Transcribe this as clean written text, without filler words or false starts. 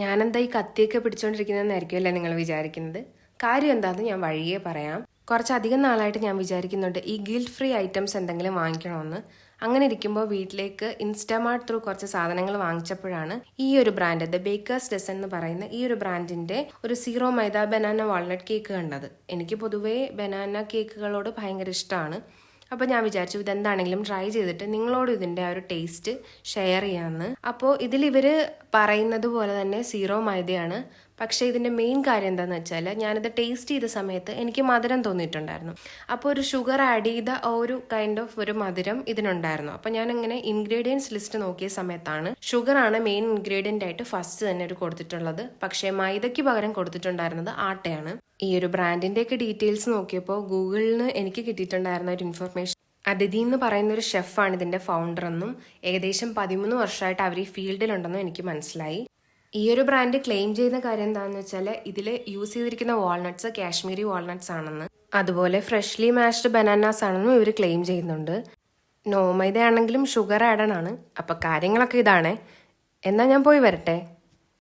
ഞാനെന്താ ഈ കത്തിയൊക്കെ പിടിച്ചോണ്ടിരിക്കുന്നതെന്നായിരിക്കും അല്ലേ നിങ്ങൾ വിചാരിക്കുന്നത്. കാര്യം എന്താണെന്ന് ഞാൻ വഴിയേ പറയാം. കുറച്ചധികം നാളായിട്ട് ഞാൻ വിചാരിക്കുന്നുണ്ട് ഈ ഗിൽറ്റ് ഫ്രീ ഐറ്റംസ് എന്തെങ്കിലും വാങ്ങിക്കണമെന്ന്. അങ്ങനെ ഇരിക്കുമ്പോൾ വീട്ടിലേക്ക് ഇൻസ്റ്റാമാർട്ട് ത്രൂ കുറച്ച് സാധനങ്ങൾ വാങ്ങിച്ചപ്പോഴാണ് ഈ ഒരു ബ്രാൻഡ് ദ ബേക്കേഴ്സ് ഡസൻ എന്ന് പറയുന്ന ഈ ഒരു ബ്രാൻഡിന്റെ ഒരു സീറോ മൈദ ബനാന വാൾനട്ട് കേക്ക് കണ്ടത്. എനിക്ക് പൊതുവേ ബനാന കേക്കുകളോട് ഭയങ്കര ഇഷ്ടമാണ്. അപ്പോൾ ഞാൻ വിചാരിച്ചു ഇതെന്താണെങ്കിലും ട്രൈ ചെയ്തിട്ട് നിങ്ങളോട് ഇതിൻ്റെ ആ ഒരു ടേസ്റ്റ് ഷെയർ ചെയ്യാമെന്ന്. അപ്പോൾ ഇതിലിവർ പറയുന്നത് പോലെ തന്നെ സീറോ മൈദയാണ്. പക്ഷേ ഇതിൻ്റെ മെയിൻ കാര്യം എന്താണെന്ന് വെച്ചാൽ ഞാനിത് ടേസ്റ്റ് ചെയ്ത സമയത്ത് എനിക്ക് മധുരം തോന്നിയിട്ടുണ്ടായിരുന്നു. അപ്പോൾ ഒരു ഷുഗർ ആഡ് ചെയ്ത ഒരു കൈൻഡ് ഓഫ് ഒരു മധുരം ഇതിനുണ്ടായിരുന്നു. അപ്പോൾ ഞാൻ ഇങ്ങനെ ഇൻഗ്രീഡിയൻസ് ലിസ്റ്റ് നോക്കിയ സമയത്താണ് ഷുഗറാണ് മെയിൻ ഇൻഗ്രീഡിയൻ്റ് ആയിട്ട് ഫസ്റ്റ് തന്നെ ഒരു കൊടുത്തിട്ടുള്ളത്. പക്ഷേ മൈദയ്ക്ക് പകരം കൊടുത്തിട്ടുണ്ടായിരുന്നത് ആട്ടയാണ്. ഈ ഒരു ബ്രാൻഡിൻ്റെയൊക്കെ ഡീറ്റെയിൽസ് നോക്കിയപ്പോൾ ഗൂഗിളിൽ നിന്ന് എനിക്ക് കിട്ടിയിട്ടുണ്ടായിരുന്ന ഒരു ഇൻഫർമേഷൻ, അതിഥി എന്ന് പറയുന്ന ഒരു ഷെഫാണ് ഇതിൻ്റെ ഫൗണ്ടർ എന്നും ഏകദേശം 13 വർഷമായിട്ട് അവർ ഈ ഫീൽഡിലുണ്ടെന്നും എനിക്ക് മനസ്സിലായി. ഈ ഒരു ബ്രാൻഡ് ക്ലെയിം ചെയ്യുന്ന കാര്യം എന്താണെന്ന് വെച്ചാൽ ഇതിൽ യൂസ് ചെയ്തിരിക്കുന്ന വാൾനട്ട്സ് കാശ്മീരി വാൾനട്ട്സ് ആണെന്ന്, അതുപോലെ ഫ്രഷ്ലി മാഷ്ഡ് ബനാനാസ് ആണെന്നും ഇവർ ക്ലെയിം ചെയ്യുന്നുണ്ട്. നോ മൈദ ആണെങ്കിലും ഷുഗർ ആഡൺ ആണ്. അപ്പം കാര്യങ്ങളൊക്കെ ഇതാണേ. എന്നാൽ ഞാൻ പോയി വരട്ടെ.